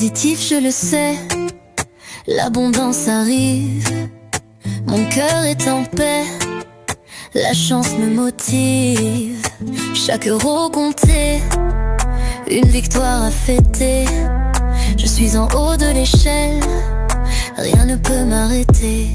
positif, je le sais. L'abondance arrive, mon cœur est en paix. La chance me motive, chaque euro compté, une victoire à fêter. Je suis en haut de l'échelle, rien ne peut m'arrêter.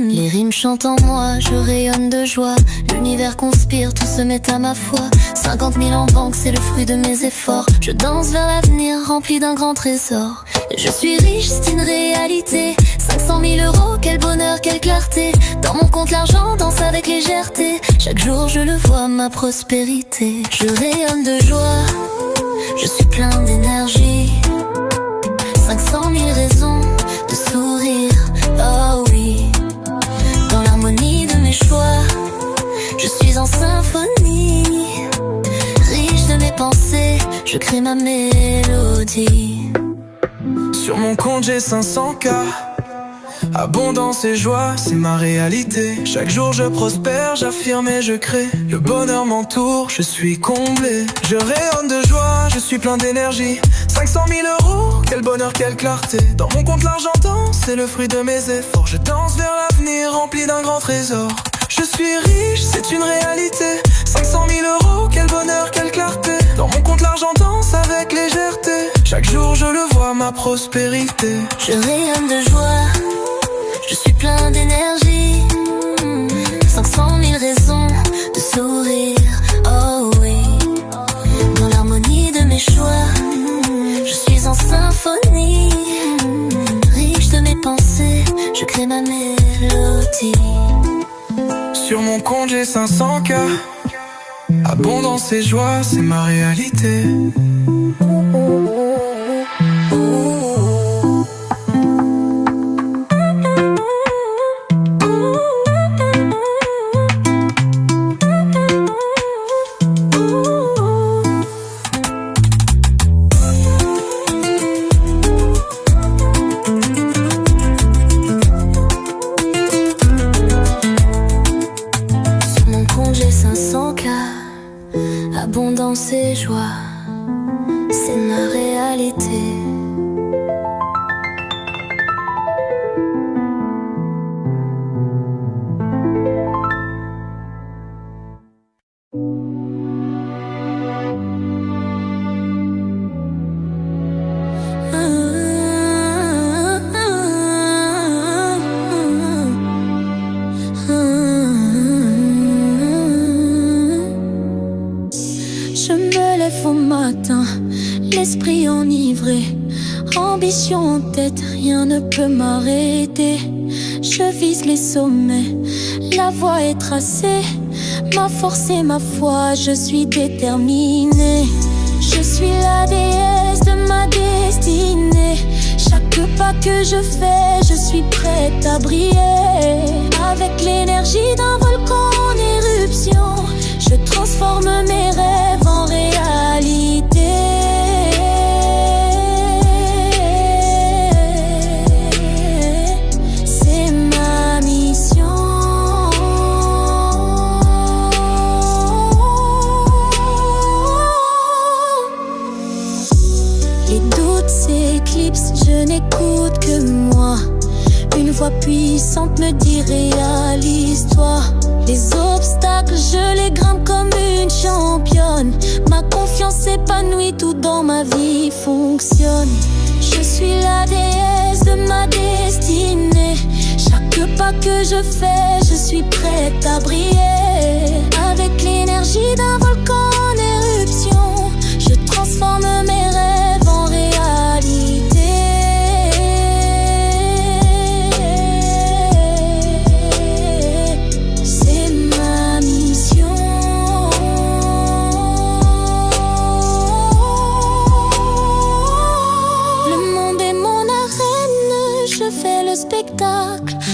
Les rimes chantent en moi, je rayonne de joie. L'univers conspire, tout se met à ma foi. 50 000 en banque, c'est le fruit de mes efforts. Je danse vers l'avenir, rempli d'un grand trésor. Je suis riche, c'est une réalité. 500 000 euros, quel bonheur, quelle clarté. Dans mon compte l'argent danse avec légèreté. Chaque jour je le vois, ma prospérité. Je rayonne de joie, je suis plein d'énergie. 500 000 raisons de sourire, oh oui. Dans l'harmonie de mes choix, je suis en symphonie. Riche de mes pensées, je crée ma mélodie. Sur mon compte j'ai 500K. Abondance et joie, c'est ma réalité. Chaque jour je prospère, j'affirme et je crée. Le bonheur m'entoure, je suis comblé. Je rayonne de joie, je suis plein d'énergie. 500 000 euros, quel bonheur, quelle clarté. Dans mon compte l'argent danse, c'est le fruit de mes efforts. Je danse vers l'avenir, rempli d'un grand trésor. Je suis riche, c'est une réalité. 500 000 euros, quel bonheur, quelle clarté. Dans mon compte l'argent danse avec légèreté. Chaque jour je le vois, ma prospérité. Je rayonne de joie, je suis plein d'énergie. 500 000 raisons de sourire, oh oui. Dans l'harmonie de mes choix, je suis en symphonie. Riche de mes pensées, je crée ma mélodie. Sur mon compte j'ai 500K. Abondance et joie, c'est ma réalité. Abondance et joie, c'est ma réalité. Je me lève au matin, l'esprit enivré, ambition en tête, rien ne peut m'arrêter. Je vise les sommets, la voie est tracée, ma force et ma foi, je suis déterminée. Je suis la déesse de ma destinée. Chaque pas que je fais, je suis prête à briller. Avec l'énergie d'un volcan en éruption, je transforme mes rêves en réalité. C'est ma mission. Les doutes s'éclipsent, je n'écoute que moi. Une voix puissante me dit réalise-toi. Les obstacles, je les grimpe comme une championne. Ma confiance s'épanouit, tout dans ma vie fonctionne. Je suis la déesse de ma destinée. Chaque pas que je fais, je suis prête à briller. Avec l'énergie d'un volcan en éruption, je transforme mes rêves en réalité.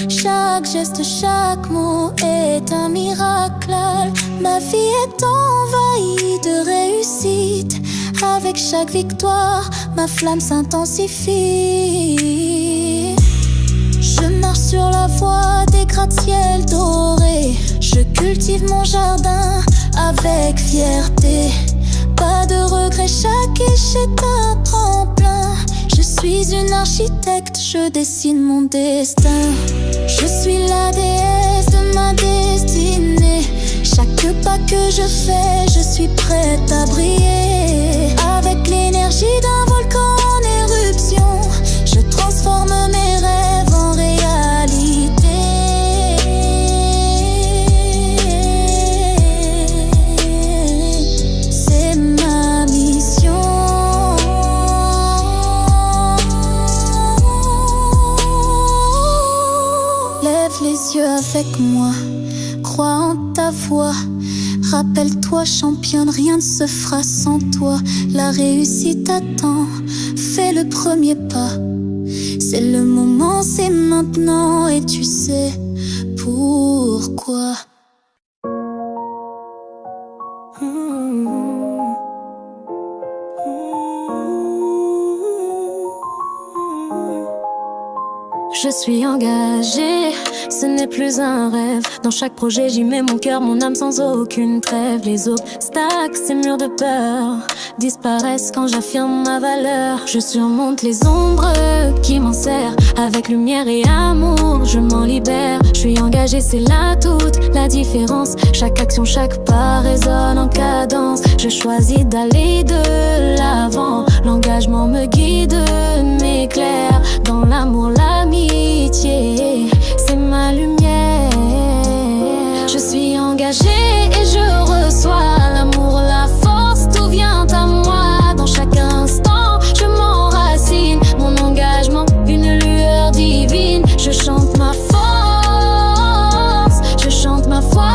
Chaque geste, chaque mot est un miracle. Ma vie est envahie de réussite. Avec chaque victoire, ma flamme s'intensifie. Je marche sur la voie des gratte-ciels dorés. Je cultive mon jardin avec fierté. Pas de regret, chaque échec est un tremplin. suis une architecte, je dessine mon destin. Je suis la déesse de ma destinée. Chaque pas que je fais, je suis prête à briller. Avec l'énergie d'un volcan en éruption, je transforme mes rêves en réalité. C'est ma mission. Lève les yeux avec moi, crois en ta voix. Rappelle-toi, championne, rien ne se fera sans toi. La réussite attend, fais le premier pas. C'est le moment, c'est maintenant, et tu sais pourquoi. Je suis engagée, ce n'est plus un rêve. Dans chaque projet j'y mets mon cœur, mon âme sans aucune trêve. Les obstacles, ces murs de peur disparaissent quand j'affirme ma valeur. Je surmonte les ombres qui m'enserrent. Avec lumière et amour, je m'en libère. Je suis engagée, c'est là toute la différence. Chaque action, chaque pas résonne en cadence. Je choisis d'aller de l'avant. L'engagement me guide, m'éclaire. Dans l'amour, l'amitié, c'est ma lumière. Je suis engagée et je reçois l'amour, la force, tout vient à moi. Dans chaque instant, je m'enracine. Mon engagement, une lueur divine. Je chante ma force, je chante ma foi.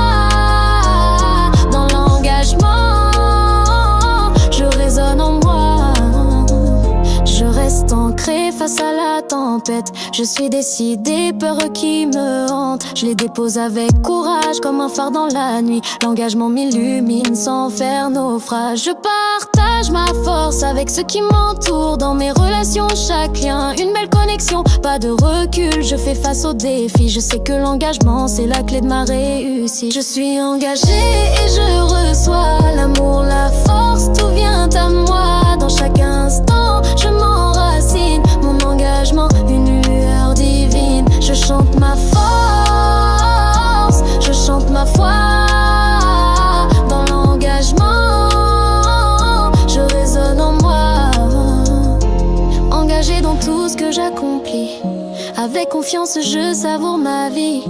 Dans l'engagement, je résonne en moi. Je reste ancrée face à la tempête. Je suis décidée, peur qui me hante. Je les dépose avec courage comme un phare dans la nuit. L'engagement m'illumine sans faire naufrage. Je partage ma force avec ceux qui m'entourent. Dans mes relations, chaque lien, une belle connexion. Pas de recul, je fais face aux défis. Je sais que l'engagement, c'est la clé de ma réussite. Je suis engagée et je reçois l'amour, la force, tout vient à moi. Dans chaque instant, je m'enracine. Mon engagement, une lueur divine. Je chante ma force, je chante ma foi. Dans l'engagement, je résonne en moi. Engagée dans tout ce que j'accomplis. Avec confiance, je savoure ma vie.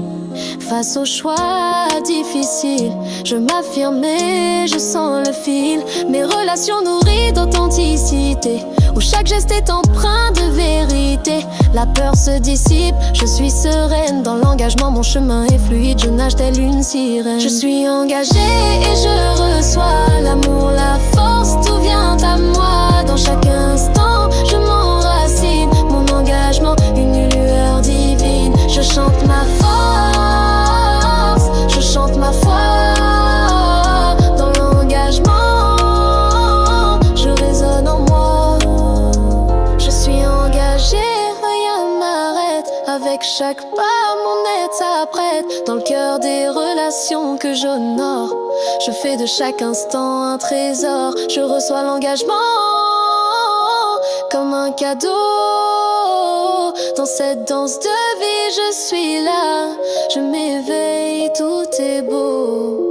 Face aux choix difficiles, je m'affirme et je sens le fil. Mes relations nourries d'authenticité, où chaque geste est empreint de vérité. La peur se dissipe, je suis sereine. Dans l'engagement, mon chemin est fluide, je nage telle une sirène. Je suis engagée et je reçois l'amour, la force, tout vient à moi. Dans chaque instant, je m'enracine. Mon engagement, une lueur divine. Je chante ma force, je chante ma foi. Dans l'engagement, je résonne en moi. Je suis engagée, rien m'arrête. Avec chaque pas, mon aide s'apprête. Dans le cœur des relations que j'honore, je fais de chaque instant un trésor. Je reçois l'engagement comme un cadeau. Dans cette danse de vie, je suis là. Je m'éveille, tout est beau.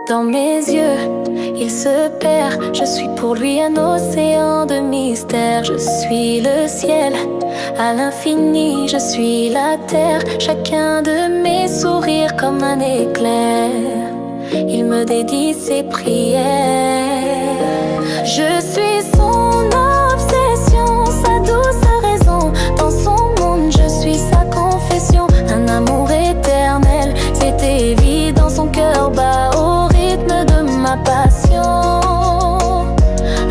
Dans mes yeux, il se perd. Je suis pour lui un océan de mystère. Je suis le ciel à l'infini, je suis la terre. Chacun de mes sourires comme un éclair. Il me dédie ses prières. Je suis son obsession, sa douce raison. Dans son monde, je suis sa confession. Un amour éternel, c'est évident. Son cœur bat au rythme de ma passion.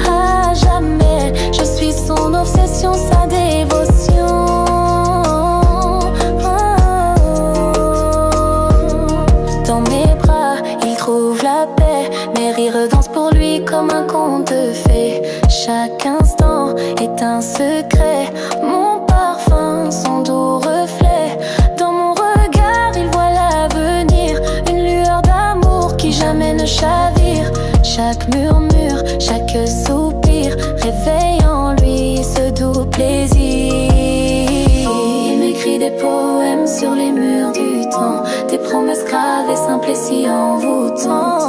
À jamais, je suis son obsession, sa dévotion. Dans mes bras, il trouve la paix. Mes rires dansent pour lui comme un conte de fées. Chaque instant est un secret. Mon parfum, son doux reflet. qui jamais ne chavire. Chaque murmure, chaque soupir réveille en lui ce doux plaisir. Il m'écrit des poèmes sur les murs du temps, des promesses gravées, simples et si envoûtantes.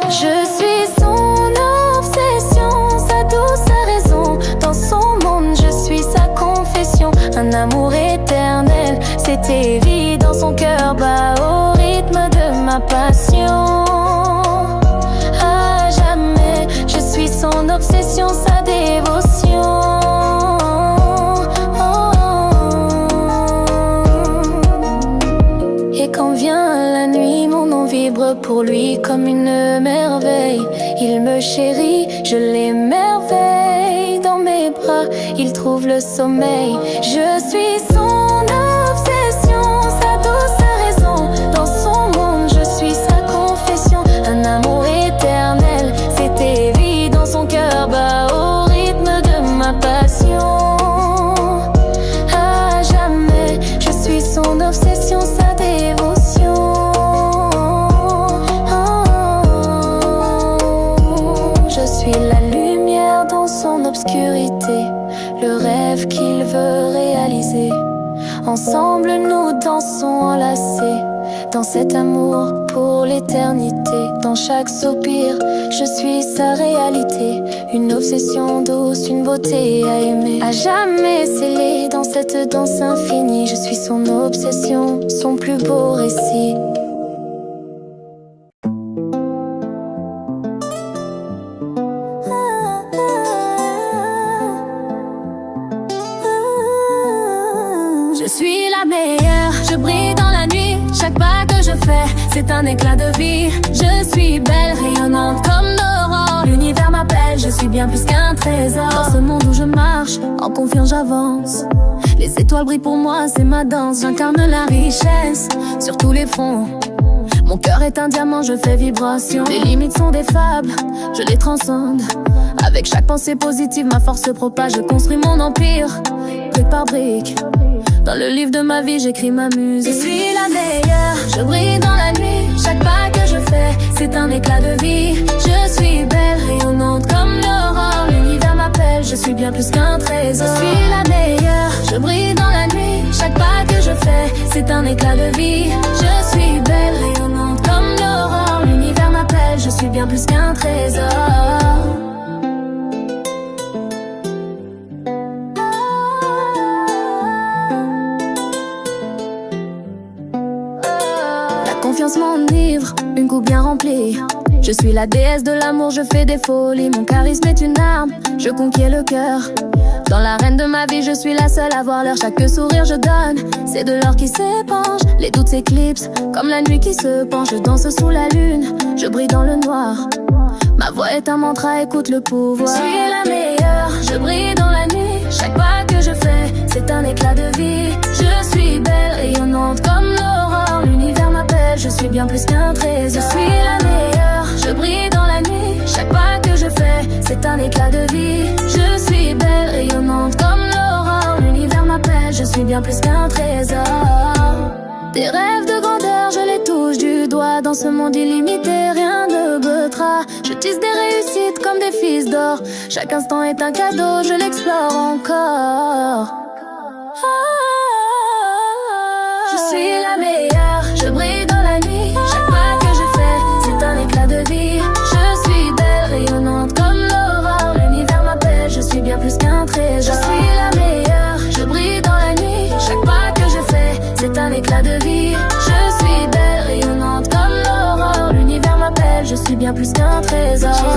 Je suis son obsession, sa douce raison. Dans son monde, je suis sa confession. Un amour éternel, c'est évident. Son cœur bat au rythme de ma passion. À jamais, je suis son obsession, sa dévotion. Et quand vient la nuit, mon nom vibre pour lui comme une merveille. Il me chérit, je l'émerveille. Dans mes bras, il trouve le sommeil. Je suis son obsession, sa douce raison. Dans son monde, je suis sa confession. Un amour éternel, c'est évident. Son cœur bat au rythme de ma passion. À jamais, je suis son obsession, sa dévotion. Je suis la lumière dans son obscurité, le rêve qu'il veut réaliser. Ensemble nous dansons enlacés dans cet amour pour l'éternité. Dans chaque soupir, je suis sa réalité. Une obsession douce, une beauté à aimer. À jamais scellée dans cette danse infinie. Je suis son obsession, son plus beau récit. Je suis la meilleure, je brille dans la nuit. Chaque pas que je fais, c'est un éclat de vie. Je suis belle, rayonnante comme l'aurore. L'univers m'appelle, je suis bien plus qu'un trésor. Dans ce monde où je marche, en confiance j'avance. Les étoiles brillent pour moi, c'est ma danse. J'incarne la richesse sur tous les fronts. Mon cœur est un diamant, je fais vibration. Les limites sont des fables, je les transcende. Avec chaque pensée positive, ma force se propage. Je construis mon empire, brique par brique. Dans le livre de ma vie, j'écris ma musique. Je suis la meilleure, je brille dans la nuit. Chaque pas que je fais, c'est un éclat de vie. Je suis belle, rayonnante comme l'aurore. L'univers m'appelle, je suis bien plus qu'un trésor. Je suis la meilleure, je brille dans la nuit. Chaque pas que je fais, c'est un éclat de vie. Je suis belle, rayonnante comme l'aurore. L'univers m'appelle, je suis bien plus qu'un trésor. Confiance m'enivre, une coupe bien remplie. Je suis la déesse de l'amour, je fais des folies. Mon charisme est une arme, je conquiers le cœur. Dans l'arène de ma vie, je suis la seule à voir l'heure. Chaque sourire je donne, c'est de l'or qui s'épanche. Les doutes s'éclipsent, comme la nuit qui se penche. Je danse sous la lune, je brille dans le noir. Ma voix est un mantra, écoute le pouvoir. Je suis la meilleure, je brille dans la nuit. Chaque pas que je fais, c'est un éclat de vie. Je suis belle, rayonnante comme l'aurore. L'univers m'appelle, je suis bien plus qu'un trésor. Je suis la meilleure, je brille dans la nuit. Chaque pas que je fais, c'est un éclat de vie. Je suis belle, rayonnante comme l'aurore. L'univers m'appelle, je suis bien plus qu'un trésor. Des rêves de grandeur, je les touche du doigt. Dans ce monde illimité, rien ne beutera. Je tisse des réussites comme des fils d'or. Chaque instant est un cadeau, je l'explore encore. Je suis la meilleure, je brille dans la nuit. Chaque pas que je fais, c'est un éclat de vie. Je suis belle, rayonnante comme l'aurore. L'univers m'appelle, je suis bien plus qu'un trésor. Je suis la meilleure, je brille dans la nuit. Chaque pas que je fais, c'est un éclat de vie. Je suis belle, rayonnante comme l'aurore. L'univers m'appelle, je suis bien plus qu'un trésor. Je suis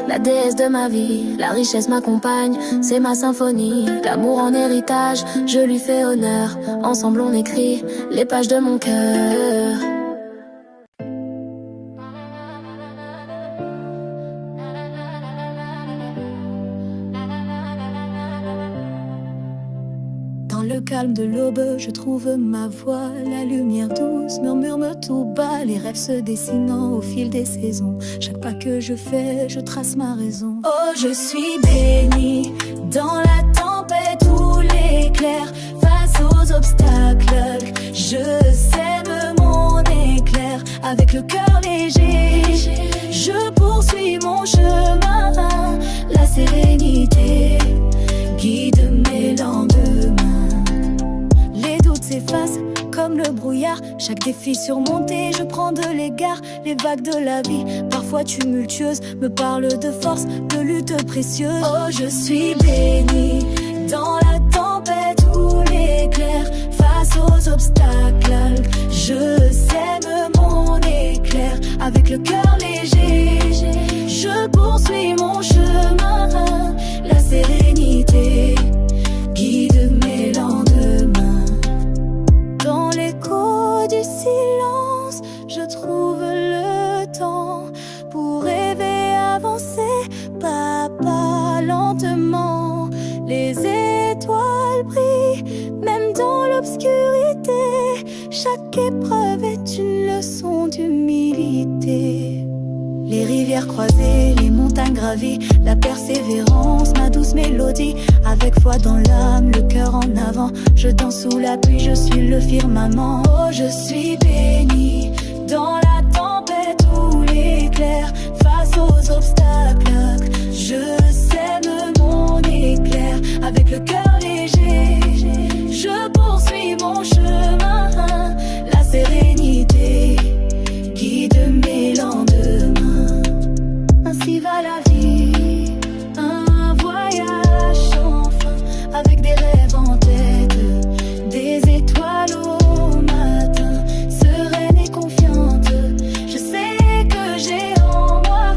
la déesse de ma vie. La richesse m'accompagne, c'est ma symphonie. L'amour en héritage, je lui fais honneur. Ensemble on écrit les pages de mon cœur. Dans le calme de l'aube, je trouve ma voix. La lumière douce murmure tout bas. Les rêves se dessinant au fil des saisons. Chaque pas que je fais, je trace ma raison. Oh, je suis bénie dans la tempête ou l'éclair. Face aux obstacles, je sème mon éclair. avec le cœur léger. Je poursuis mon chemin, la sérénité guide mes lendemains. Les doutes s'effacent comme le brouillard, chaque défi surmonté, je prends de l'égard. Les vagues de la vie, parfois tumultueuses, me parlent de force, de lutte précieuse. Oh, je suis bénie dans la tempête ou l'éclair, face aux obstacles, je sème mon éclair, avec le cœur léger. Je poursuis mon chemin, la sérénité guide mes lendemains. Dans l'écho du silence, je trouve le temps pour rêver, avancer, pas à pas, lentement. Les étoiles brillent, même dans l'obscurité. Chaque épreuve est une leçon d'humilité. Les rivières croisées, les montagnes gravies, la persévérance, ma douce mélodie. Avec foi dans l'âme, le cœur en avant, je danse sous la pluie, je suis le firmament. Oh, je suis bénie dans la tempête ou l'éclair, face aux obstacles, je sème mon éclair, avec le cœur léger. Je poursuis mon chemin, la sérénité guide mes lendemains. Ainsi va la vie, un voyage sans fin, avec des rêves en tête, des étoiles au matin, sereine et confiante. Je sais que j'ai en moi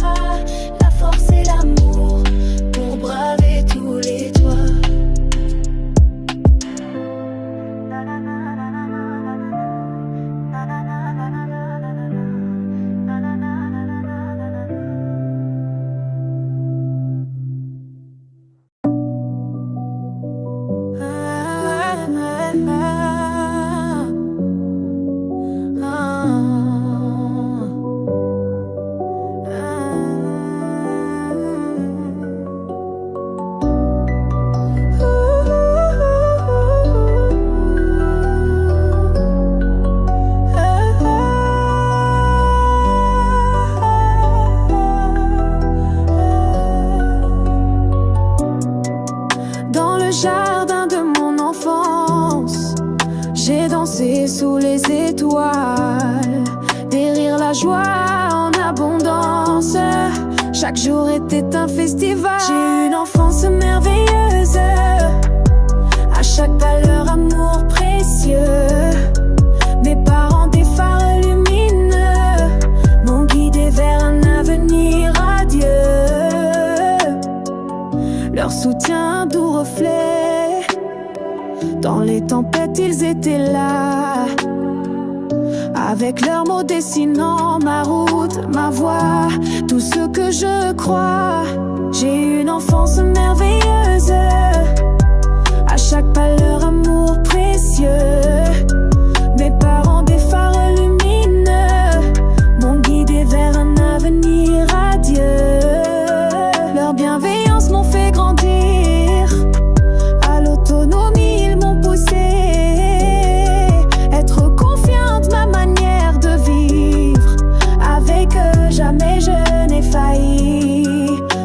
la force et l'amour pour braver tous les toits. Sous les étoiles, des rires, la joie en abondance. Chaque jour était un festival. J'ai eu une enfance merveilleuse, à chaque pas leur amour précieux. Mes parents des phares lumineux m'ont guidé vers un avenir radieux. Leur soutien, doux reflet, dans les tempêtes ils étaient là, avec leurs mots dessinant ma route, ma voie, tout ce que je crois. J'ai eu une enfance merveilleuse, à chaque pas leur amour précieux. Mes parents des phares lumineux m'ont guidé vers un avenir radieux. Leur bienveillance m'ont fait grandir, à l'autonomie ils m'ont poussé. Être confiante, ma manière de vivre, avec eux jamais je n'ai failli.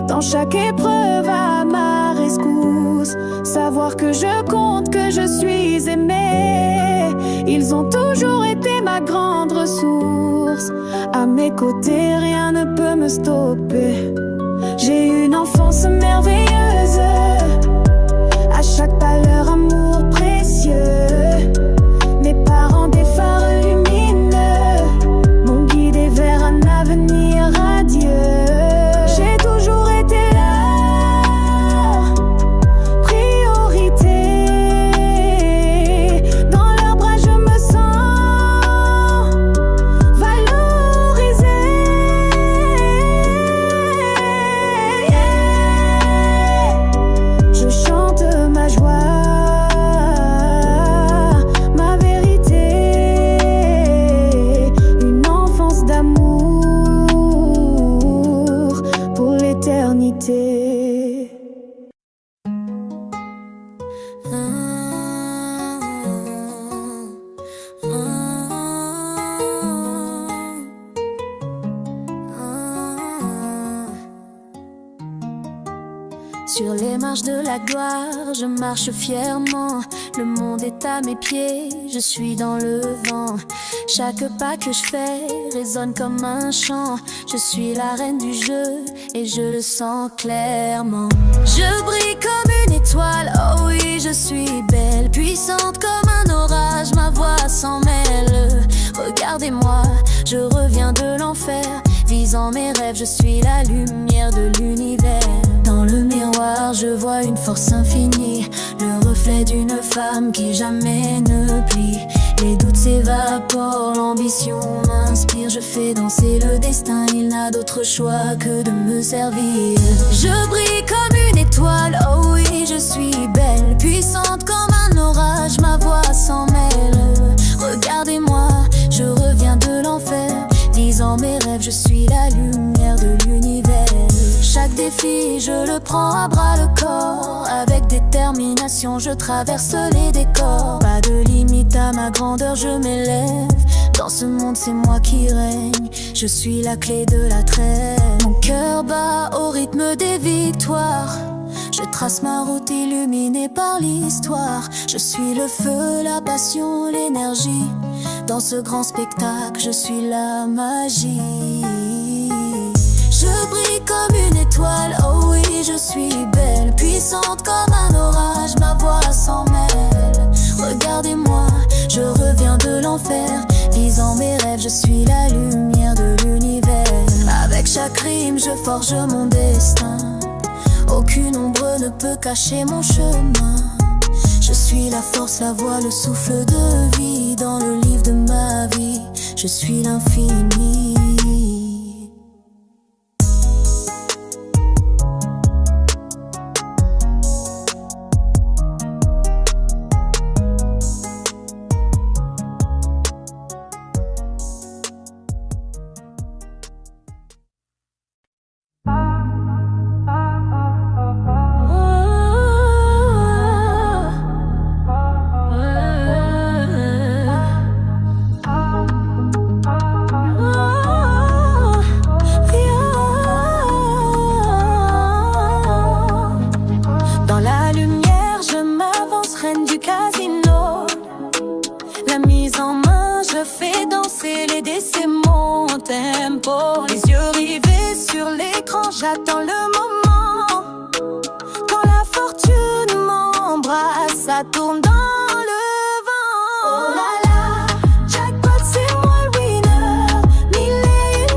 Dans chaque épreuve à ma rescousse, savoir que je compte, que je suis aimée. Ils ont toujours été ma grande ressource, à mes côtés rien ne peut me stopper. J'ai eu une enfance merveilleuse, à chaque pas leur amour précieux. Mes parents des phares lumineux m'ont guidé vers un avenir radieux. J'ai toujours été là, priorité. Dans leurs bras je me sens valorisée. Je chante ma joie, ma vérité, une enfance d'amour pour l'éternité. Sur les marches de la gloire, je marche fièrement. Le monde est à mes pieds, je suis dans le vent. Chaque pas que je fais résonne comme un chant. Je suis la reine du jeu et je le sens clairement. Je brille comme une étoile, oh oui, je suis belle. Puissante comme un orage, ma voix s'en mêle. Regardez-moi, je reviens de l'enfer. Visant mes rêves, je suis la lumière de l'univers. Dans le miroir, je vois une force infinie, le reflet d'une femme qui jamais ne plie. Les doutes s'évaporent, l'ambition m'inspire. Je fais danser le destin, il n'a d'autre choix que de me servir. Je brille comme une étoile, oh oui, je suis belle. Puissante comme un orage, ma voix s'en mêle. Regardez-moi, je reviens de l'enfer. Visant mes rêves, je suis la lumière de l'univers. Chaque défi, je le prends à bras le corps. Avec détermination, je traverse les décors. Pas de limite à ma grandeur, je m'élève. Dans ce monde, c'est moi qui règne. Je suis la clé de la trêve. Mon cœur bat au rythme des victoires. Je trace ma route illuminée par l'histoire. Je suis le feu, la passion, l'énergie. Dans ce grand spectacle, je suis la magie. Je brille comme une étoile, oh oui, je suis belle. Puissante comme un orage, ma voix s'en mêle. Regardez-moi, je reviens de l'enfer. Visant mes rêves, je suis la lumière de l'univers. Avec chaque rime, je forge mon destin. Aucune ombre ne peut cacher mon chemin. Je suis la force, la voix, le souffle de vie. Dans le livre de ma vie, je suis l'infini. Les yeux rivés sur l'écran, j'attends le moment. Quand la fortune m'embrasse, ça tourne dans le vent. Oh là là, jackpot, c'est moi le winner. 1001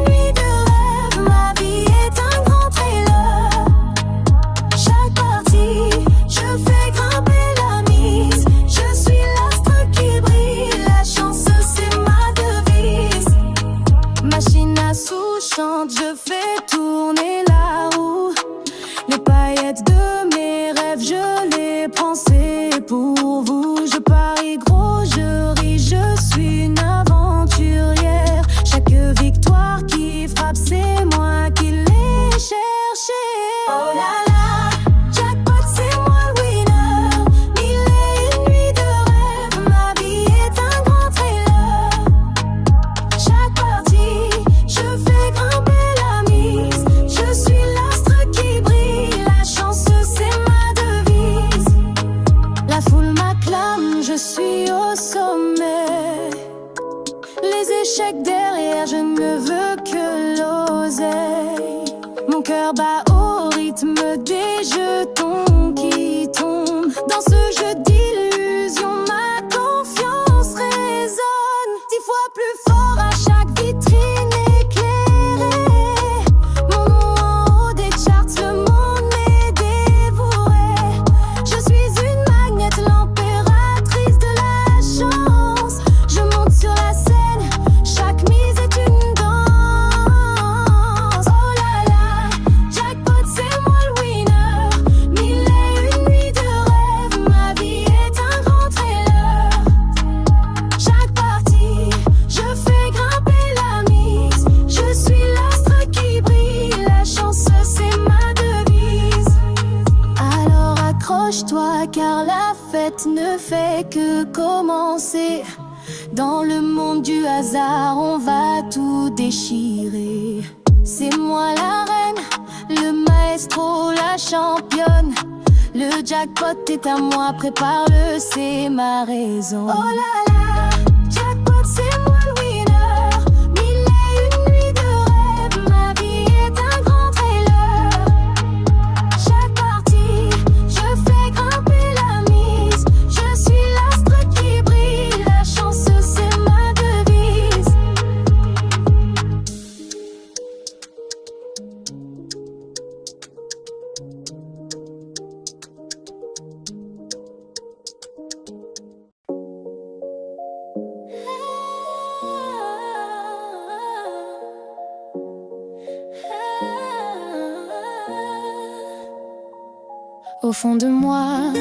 nuits de rêve, ma vie est un grand trailer. Chaque partie, je fais grimper la mise. Je suis l'astre qui brille, la chance c'est ma devise. Machine à sous-chante, je fais tourner la roue. Les paillettes de mes rêves, je les prends, c'est pour vous. Je parie gros, je ris, je suis une aventurière. Chaque victoire qui frappe, c'est moi qui l'ai cherchée. Oh là là, jackpot, c'est moi le winner. 1001 nuits de rêve, ma vie est un grand trailer. Chaque partie, je fais grimper la mise. Je suis l'astre qui brille, la chance c'est ma devise. La foule m'acclame, je suis au sommet. Les échecs derrière, je ne veux que l'oseille. Mon cœur bat au rythme des jetons qui tombent. Dans ce jeu d'illusions, ma confiance résonne 10 fois plus fort à chaque vitrine éclairée. Mon nom en haut des charts, le monde m'est dévoué. Je suis une magnète, l'impératrice de la chance. Je monte sur la scène, chaque mise est une danse. Oh là là, jackpot, c'est moi le winner. 1001 nuits de rêve, ma vie est un grand trailer. Chaque partie, je fais grimper la mise. Je suis l'astre qui brille, la chance c'est ma devise. Alors accroche-toi car la fête ne fait que commencer. Dans le monde du hasard, on va tout déchirer. C'est moi la reine, le maestro, la championne. Le jackpot est à moi, prépare-le, c'est ma raison. Oh là là, jackpot c'est moi le winner. Mille et une nuits de rêve, ma vie est un grand trailer. Chaque partie, je fais grimper la mise. Je suis l'astre qui brille, la chance c'est ma devise. Au fond de moi,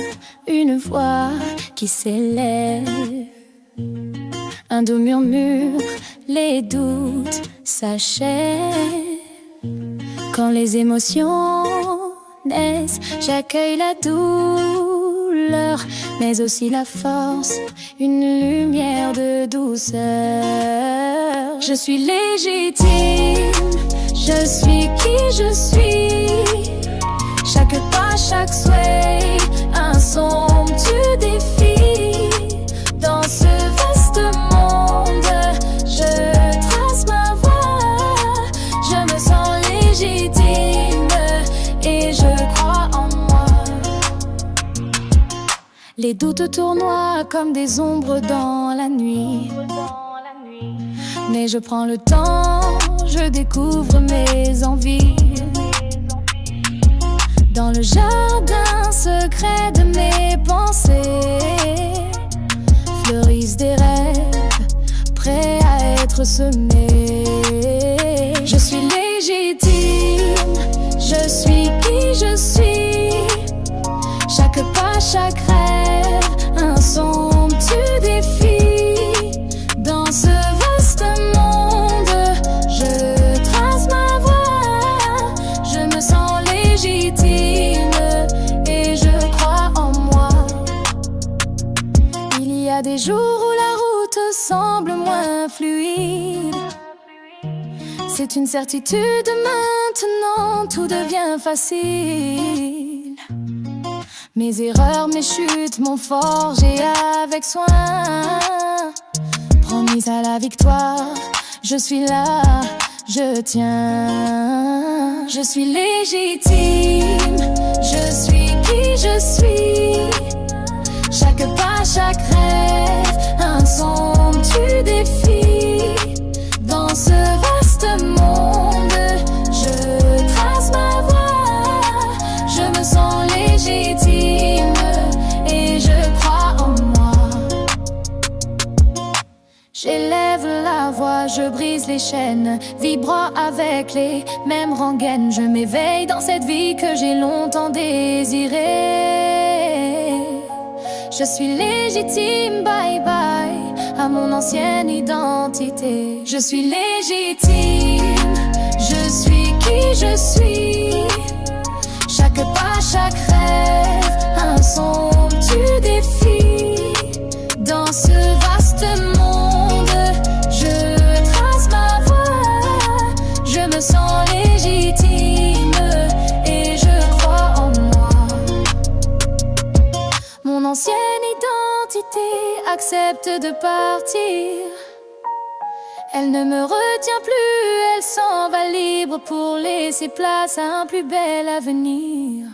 une voix qui s'élève. Un doux murmure, les doutes s'achèvent. Quand les émotions naissent, j'accueille la douleur, mais aussi la force, une lumière de douceur. Je suis légitime, je suis qui je suis. Chaque pas, chaque souhait, un somptueux défi. Dans ce vaste monde, je trace ma voie. Je me sens légitime et je crois en moi. Les doutes tournoient comme des ombres dans la nuit. Mais je prends le temps, je découvre mes envies. Dans le jardin secret de mes pensées, fleurissent des rêves prêts à être semés. Je suis légitime, je suis qui je suis. Chaque pas, chaque rêve, un somptueux défi. Dans ce vaste monde, je trace ma voie. Je me sens légitime et je crois en moi. Il y a des jours où la route semble moins fluide. C'est une certitude, maintenant tout devient facile. Mes erreurs, mes chutes m'ont forgé avec soin. Promise à la victoire, je suis là, je tiens. Je suis légitime, je suis qui je suis. Chaque pas, chaque rêve, un somptueux défi. Dans ce vaste monde, je trace ma voie. Je me sens légitime et je crois en moi. J'élève la voix, je brise les chaînes, vibrant avec les mêmes rengaines. Je m'éveille dans cette vie que j'ai longtemps désirée. Je suis légitime, bye bye à mon ancienne identité. Je suis légitime, je suis qui je suis. Chaque pas, chaque rêve, un somptueux défi. Dans ce vaste monde, je trace ma voie. Je me sens légitime et je crois en moi. Mon ancienne identité accepte de partir. Elle ne me retient plus, elle s'en va libre pour laisser place à un plus bel avenir.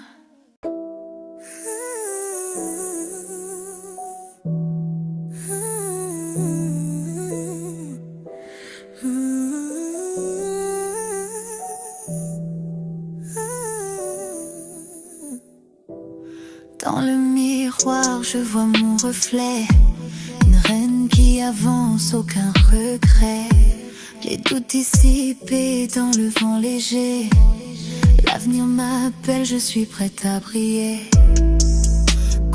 Dans le miroir, je vois mon reflet. Une reine qui avance, aucun regret. Les doutes dissipés dans le vent léger. L'avenir m'appelle, je suis prête à briller.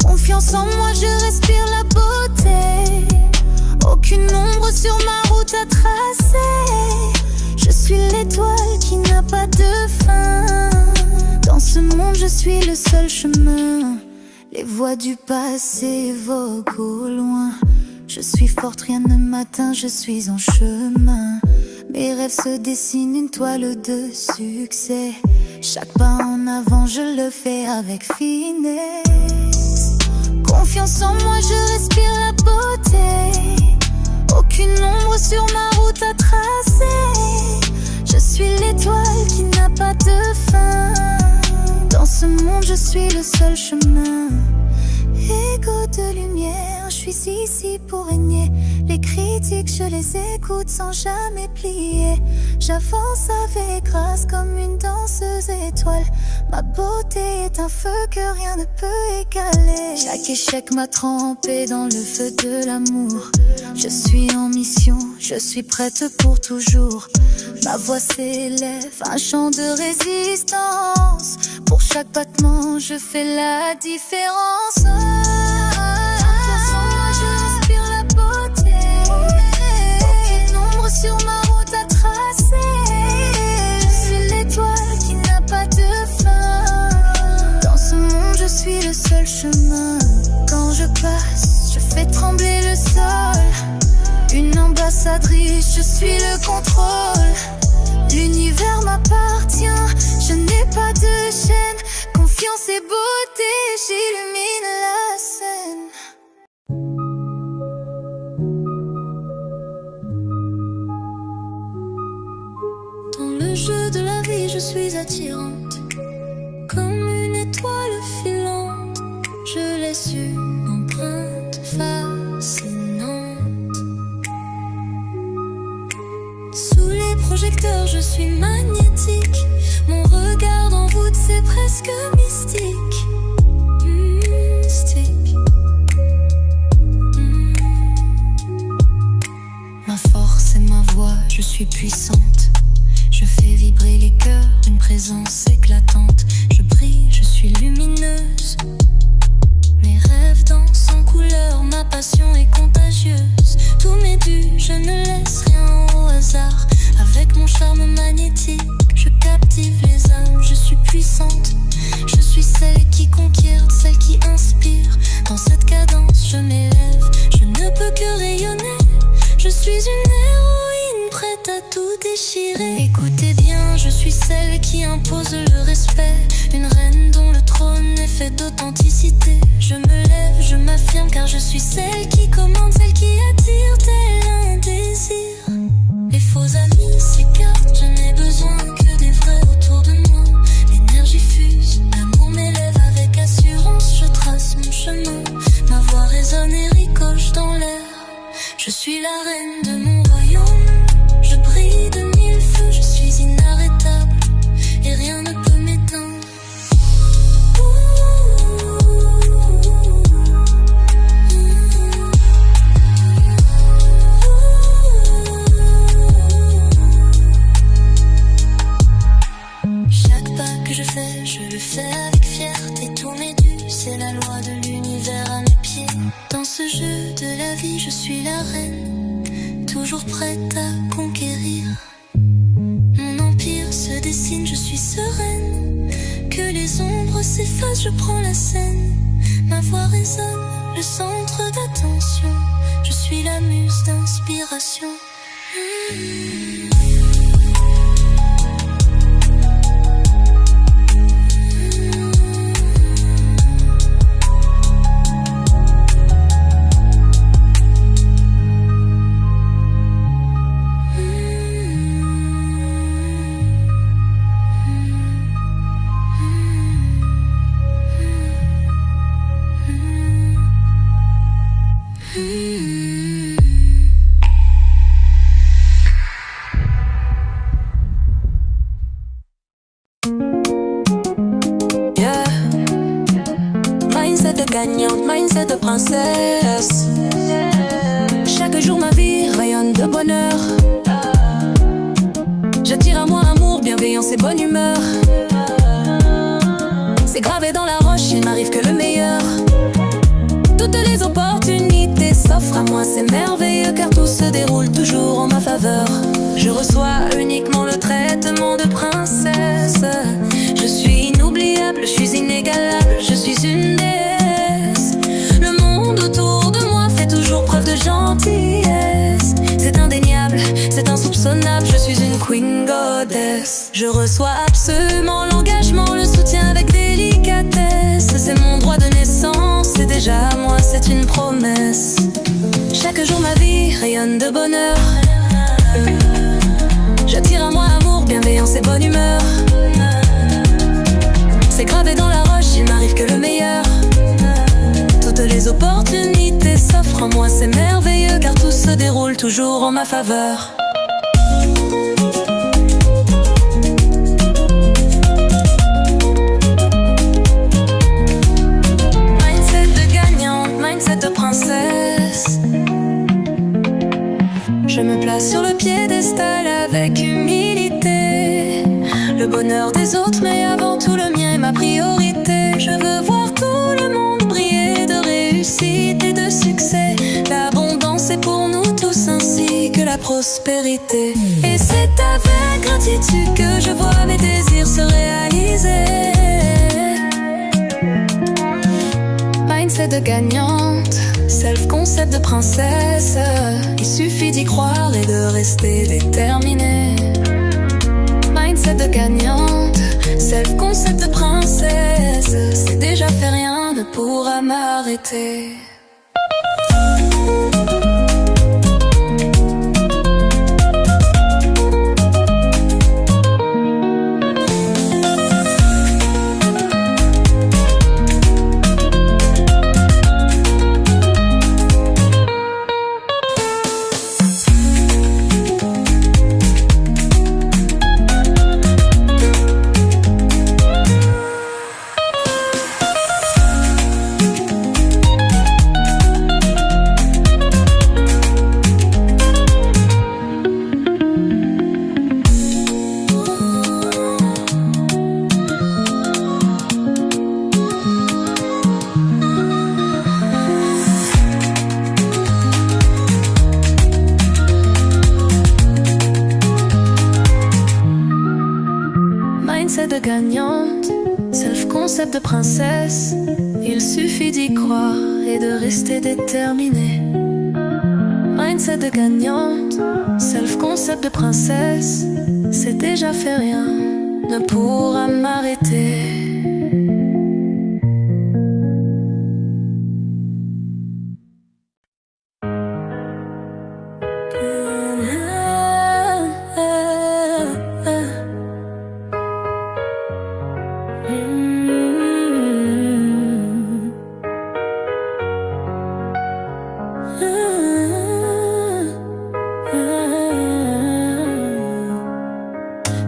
Confiance en moi, je respire la beauté. Aucune ombre sur ma route à tracer. Je suis l'étoile qui n'a pas de fin. Dans ce monde, je suis le seul chemin. Les voix du passé voguent au loin. Je suis forte, rien ne m'atteint, je suis en chemin. Mes rêves se dessinent, une toile de succès Chaque pas en avant, je le fais avec finesse. Confiance en moi, je respire la beauté. Aucune ombre sur ma route à tracer. Je suis l'étoile qui n'a pas de fin. Dans ce monde, je suis le seul chemin. Écho de lumière, je suis ici pour régner. Les critiques, je les écoute sans jamais plier. J'avance avec grâce comme une danseuse étoile. Ma beauté est un feu que rien ne peut égaler. Chaque échec m'a trempé dans le feu de l'amour. Je suis en mission, je suis prête pour toujours. Ma voix s'élève, un chant de résistance. Pour chaque battement, je fais la différence. Sur ma route à tracer, je suis l'étoile qui n'a pas de fin. Dans ce monde, je suis le seul chemin. Quand je passe, je fais trembler le sol. Une ambassadrice, je suis le contrôle. L'univers m'appartient, je n'ai pas de chaîne. Confiance et beauté, j'illumine la scène. Le jeu de la vie, je suis attirante, comme une étoile filante. Je laisse une empreinte fascinante. Sous les projecteurs, je suis magnétique. Mon regard envoûte, c'est presque mystique. Mystique. Ma force est ma voix, je suis puissante. Je fais vibrer les cœurs, une présence éclatante. Je brille, je suis lumineuse. Mes rêves dansent en couleur, ma passion est contagieuse. Tout m'est dû, je ne laisse rien au hasard. Avec mon charme magnétique, je captive les âmes. Je suis puissante, je suis celle qui conquiert, celle qui inspire. Dans cette cadence, je m'élève, je ne peux que rayonner. Je suis une héroïne prête à tout déchirer. Écoutez bien, je suis celle qui impose le respect. Une reine dont le trône est fait d'authenticité. Je me lève, je m'affirme car je suis celle qui commande, celle qui attire tel un désir. Les faux amis s'écartent, je n'ai besoin que des vrais autour de moi. L'énergie fuse, l'amour m'élève avec assurance. Je trace mon chemin, ma voix résonne et ricoche dans l'air. Je suis la reine de mon royaume. Je brille de mille feux, je suis inarrêtable et rien ne peut m'éteindre. Chaque pas que je fais, je le fais avec fierté. Tout m'est dû, c'est la loi de l'univers à mes pieds. Dans ce jeu de la vie, je suis la reine, toujours prête à conquérir. Mon empire se dessine, je suis sereine. Que les ombres s'effacent, je prends la scène. Ma voix résonne, le centre d'attention. Je suis la muse d'inspiration. Gagnante, mindset de princesse. Chaque jour ma vie rayonne de bonheur. J'attire à moi amour, bienveillance et bonne humeur. C'est gravé dans la roche, il m'arrive que le meilleur. Toutes les opportunités s'offrent à moi, c'est merveilleux car tout se déroule toujours en ma faveur. Je reçois uniquement le traitement de princesse. Je suis inoubliable, je suis inégalable, je suis une déesse. Le monde autour de moi fait toujours preuve de gentillesse. C'est indéniable, c'est insoupçonnable, je suis une queen goddess. Je reçois absolument l'engagement, le soutien avec délicatesse. C'est mon droit de naissance, c'est déjà à moi, c'est une promesse. Chaque jour ma vie rayonne de bonheur. J'attire à moi amour, bienveillance et bonne humeur. C'est gravé dans la roche, il m'arrive que le meilleur. Toutes les opportunités s'offrent en moi, c'est merveilleux car tout se déroule toujours en ma faveur. Mindset de gagnante, mindset de princesse. Je me place sur le piédestal avec humilité. Le bonheur des autres, mais avant tout le mien est ma priorité. Je veux voir tout le monde briller de réussite et de succès. L'abondance est pour nous tous ainsi que la prospérité. Et c'est avec gratitude que je vois mes désirs se réaliser. Mindset de gagnante, self-concept de princesse. Il suffit d'y croire et de rester déterminé. Mindset de gagnante, self-concept de princesse. C'est déjà fait, rien ne pourra m'arrêter. De gagnante, self-concept de princesse. Il suffit d'y croire et de rester déterminé. Mindset de gagnante, self-concept de princesse. C'est déjà fait, rien ne pourra m'arrêter.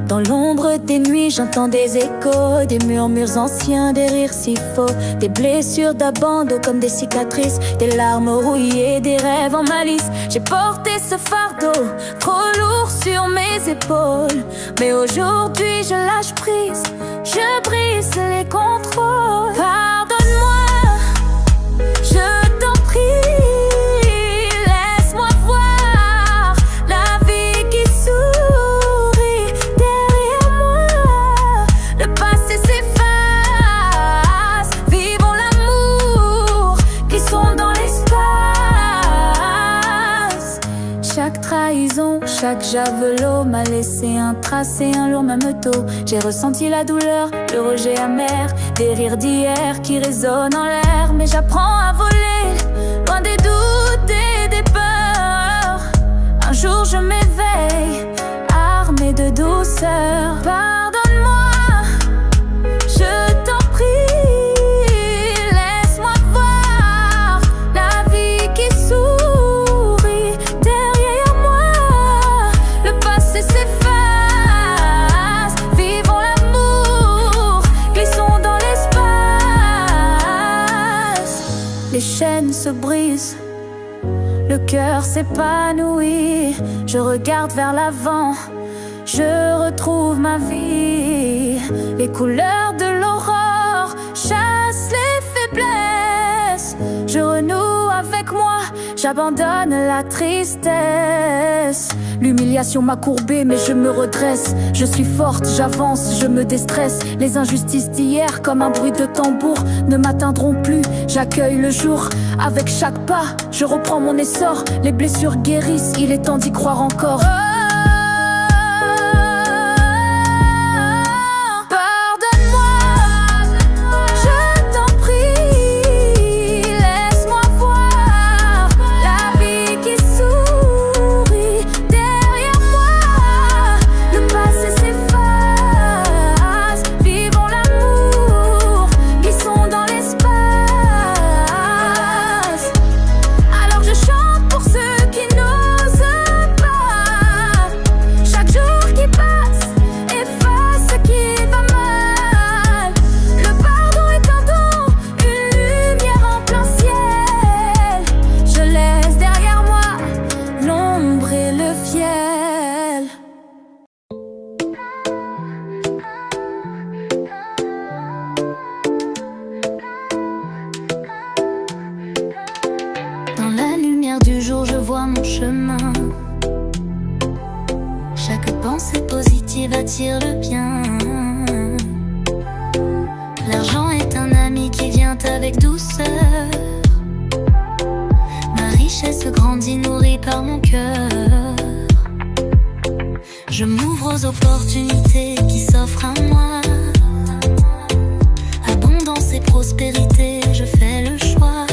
Dans l'ombre des nuits, j'entends des échos, des murmures anciens, des rires si faux, des blessures d'abandon comme des cicatrices, des larmes rouillées, des rêves en malice. J'ai porté ce fardeau, trop lourd sur mes épaules. Mais aujourd'hui je lâche prise, je brise les contrôles. Pardonne-moi, je t'en prie. Chaque javelot m'a laissé un tracé, un lourd mameuteau. J'ai ressenti la douleur, le rejet amer, des rires d'hier qui résonnent en l'air. Mais j'apprends à voler, loin des doutes et des peurs. Un jour je m'éveille, armé de douceur. Pardonne-moi, je t'en prie. Laisse-moi voir la vie qui sourit derrière moi. Le passé s'efface, vivons l'amour, glissons dans l'espace. Les chaînes se brisent, le cœur s'épanouit. Je regarde vers l'avant, je retrouve ma vie. Les couleurs de l'aurore chassent les faiblesses. Je renoue avec moi, j'abandonne la tristesse. L'humiliation m'a courbé mais je me redresse. Je suis forte, j'avance, je me déstresse. Les injustices d'hier comme un bruit de tambour ne m'atteindront plus, j'accueille le jour. Avec chaque pas, je reprends mon essor. Les blessures guérissent, il est temps d'y croire encore. pensée positive attire le bien. L'argent est un ami qui vient avec douceur. Ma richesse grandit nourrie par mon cœur. Je m'ouvre aux opportunités qui s'offrent à moi. Abondance et prospérité, je fais le choix.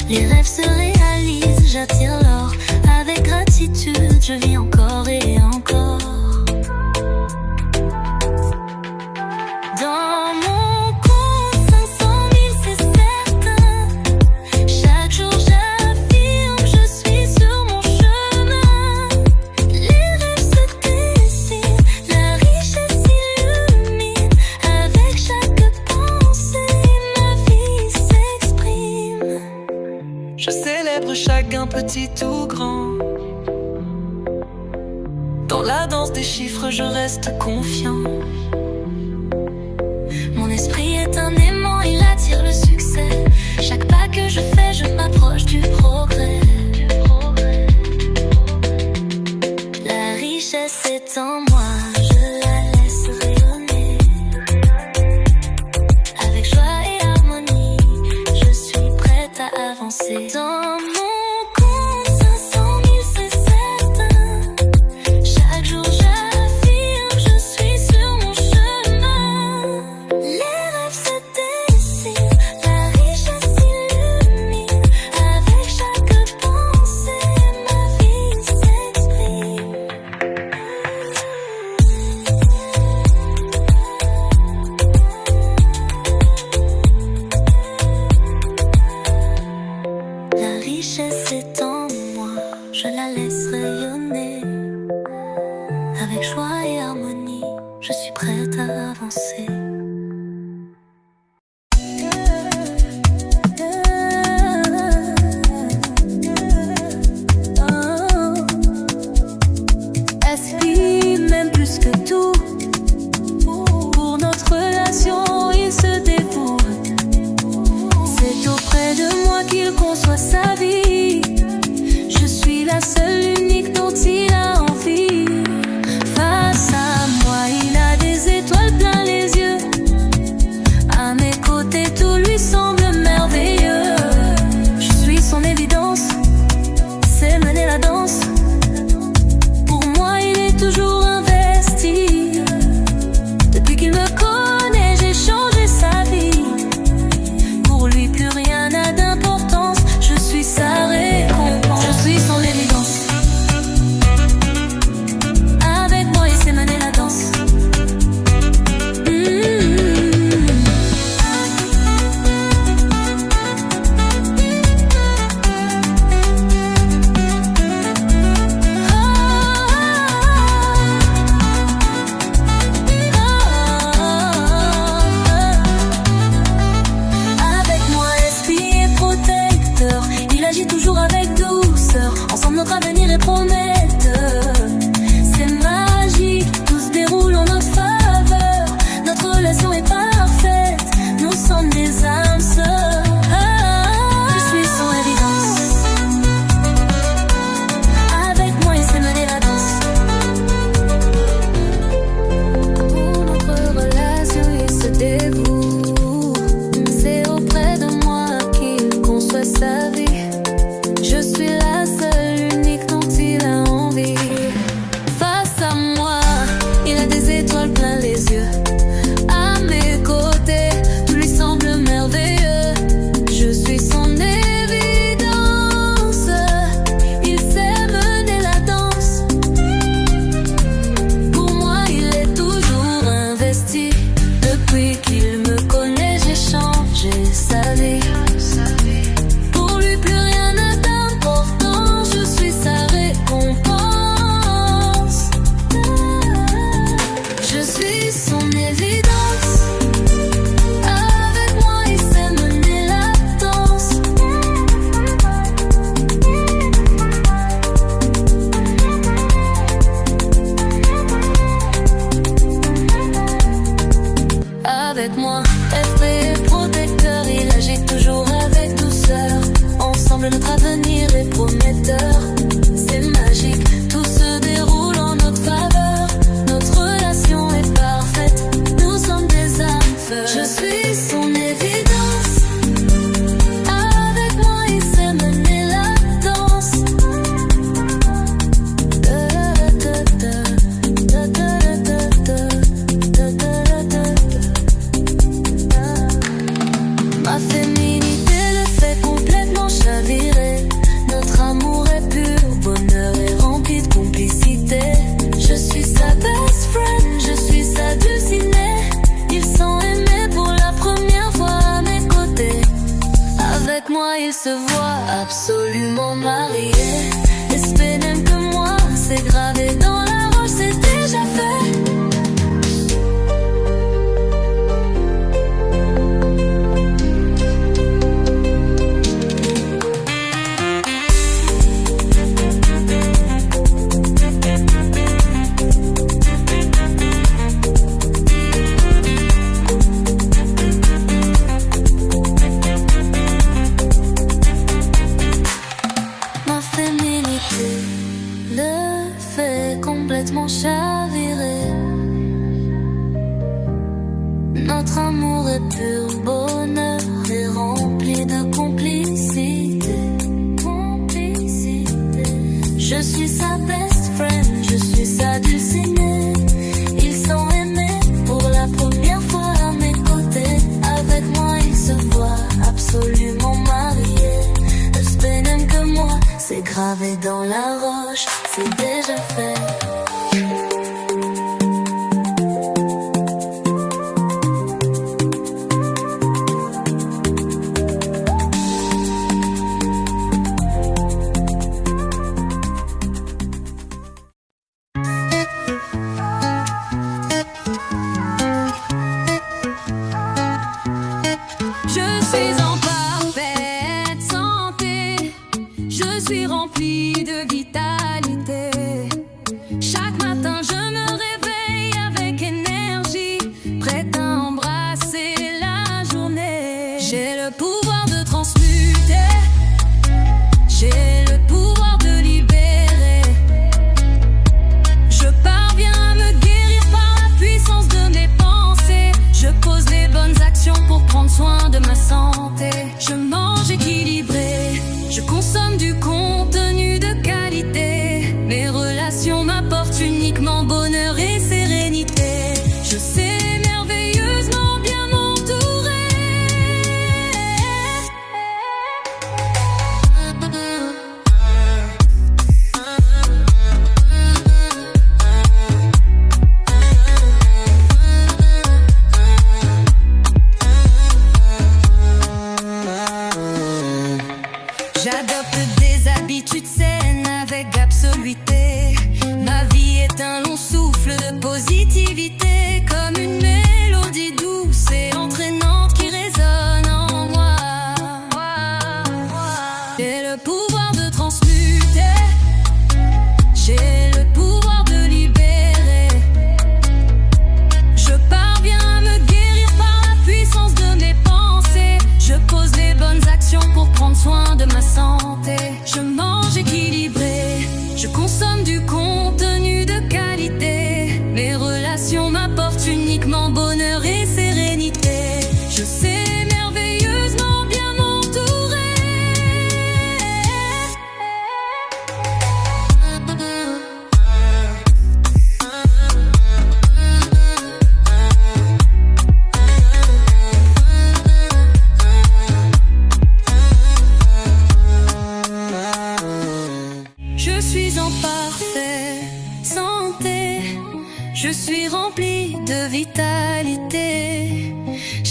Les rêves se réalisent, j'attire l'or. Avec gratitude, je vis encore et encore. Dans mon compte, 500 000, c'est certain. Chaque jour j'affirme, je suis sur mon chemin. Les rêves se dessinent, la richesse illumine. Avec chaque pensée, ma vie s'exprime. Je célèbre chacun petit ou grand. Dans la danse des chiffres, je reste confiant. Mon esprit est un aimant, il attire le succès. Chaque pas que je fais, je m'approche du progrès. La richesse est en moi, je la laisse rayonner. Avec joie et harmonie, je suis prête à avancer. Dans mon compte, 500 000, c'est certain. Chaque jour j'affirme, je suis sur mon chemin. Les rêves se dessinent, la richesse illumine. Avec chaque pensée, ma vie s'exprime. La richesse est en moi, je la laisse rayonner. Avec joie et harmonie, je suis prête à avancer. Esprit même plus que tout. Pour notre relation, il se dévoue. C'est auprès de moi qu'il conçoit sa vie. Je suis la seule unique dont il a envie. Face à moi, il a des étoiles plein les yeux. À mes côtés, tout lui semble merveilleux. Je suis son évidence, c'est mener la danse. Pour moi, il est toujours investi. Depuis qu'il me connaît, j'ai changé sa vie. Pour lui, plus rien n'a d'importance. Je suis sa récompense. Je suis son évidence. mariée. L'esprit n'aime que moi, c'est gravé dans la roche, c'est déjà fait. Chaviré. Notre amour est pur bonheur et rempli de complicité. Je suis sa best friend, je suis sa dulcinée. Ils sont aimés pour la première fois à mes côtés. Avec moi ils se voient absolument mariés. Le spé n'aime que moi, c'est gravé dans la roche, c'est déjà fait.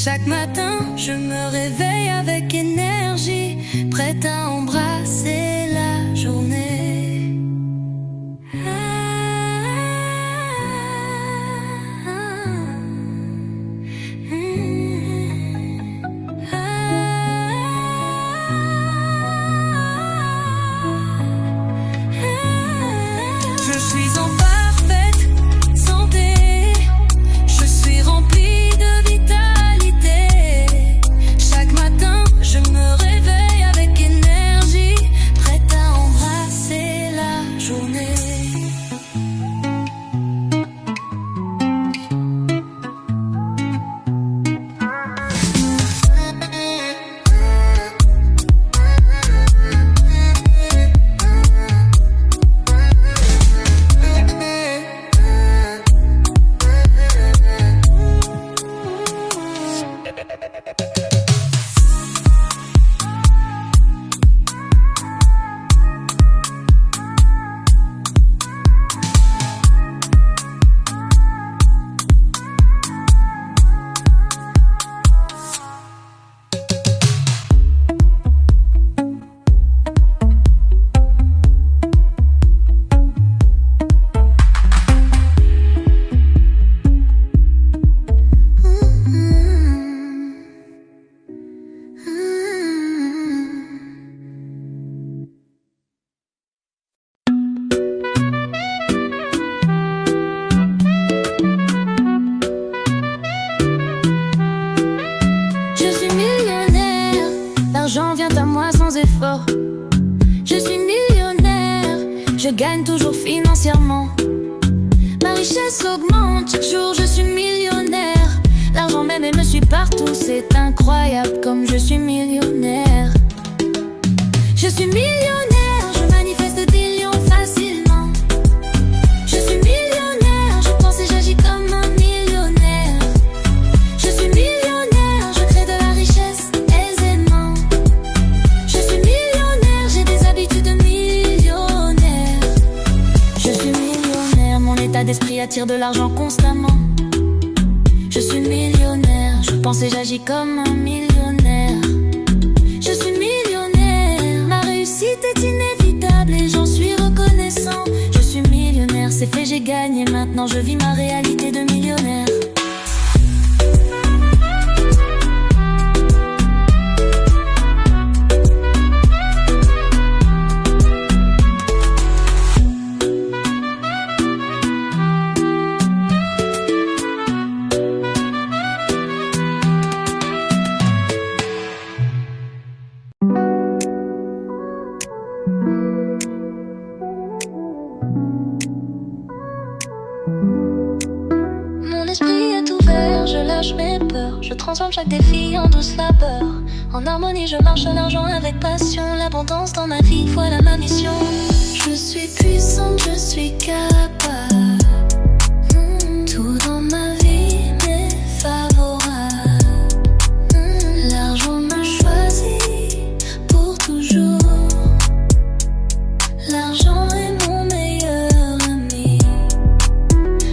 Chaque matin, je me réveille avec énergie, prête à embrasser la journée. Je suis en parfaite santé, je suis remplie de vitalité. Chaque matin, je me réveille avec énergie, prête richesse augmente, chaque jour je suis millionnaire. L'argent même elle me suit partout, c'est incroyable comme je suis millionnaire. Je suis millionnaire, je manifeste des lions facilement. Je suis millionnaire, je pense et j'agis comme un millionnaire. Je suis millionnaire, je crée de la richesse aisément. Je suis millionnaire, j'ai des habitudes millionnaires. Je suis millionnaire, mon état d'esprit attire de l'argent constamment. Je suis millionnaire, je pense et j'agis comme un millionnaire. Je suis millionnaire, ma réussite est inévitable et j'en suis reconnaissant. Je suis millionnaire, c'est fait, j'ai gagné, maintenant je vis ma réalité de millionnaire. Je transforme chaque défi en douce labeur. En harmonie, je marche à l'argent avec passion. L'abondance dans ma vie, voilà ma mission. Je suis puissante, je suis capable. Tout dans ma vie m'est favorable. L'argent me choisit pour toujours. L'argent est mon meilleur ami.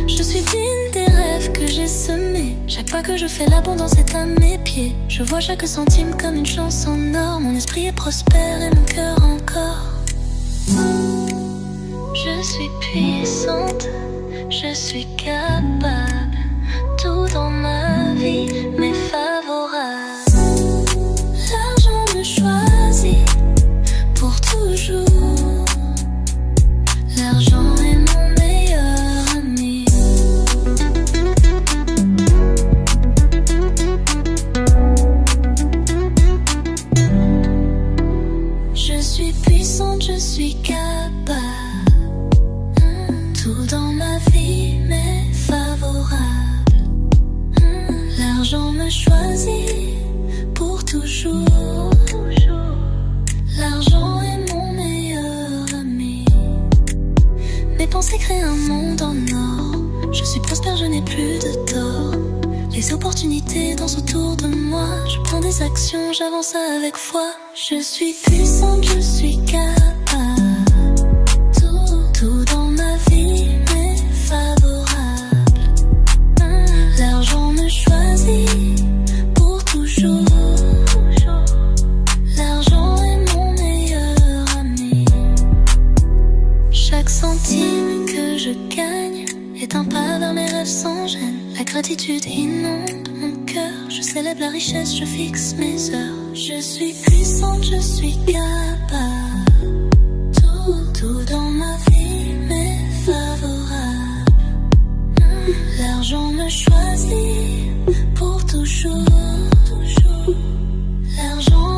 Je suis digne des rêves que j'ai semés. Chaque fois que je fais l'abondance est à mes pieds. Je vois chaque centime comme une chance en or. Mon esprit est prospère et mon cœur encore. Je suis puissante, je suis capable. Tout dans ma vie m'est favorable. L'argent me choisit pour toujours. L'argent est mon meilleur ami. Je suis puissante, je suis capable. Tout dans ma vie m'est favorable. L'argent me choisit pour toujours. L'argent est mon meilleur ami. Mes pensées créent un monde en or. Je suis prospère, je n'ai plus de tort. Les opportunités dansent autour de moi. Je prends des actions, j'avance avec foi. Je suis puissante, je suis capable. Tout dans ma vie m'est favorable. L'argent me choisit pour toujours. L'argent est mon meilleur ami. Chaque centime que je gagne est un pas vers mes rêves sans gêne. La gratitude inonde mon cœur. Je célèbre la richesse, je fixe mes heures. Je suis puissante, je suis capable. Tout dans ma vie m'est favorable. L'argent me choisit pour toujours. L'argent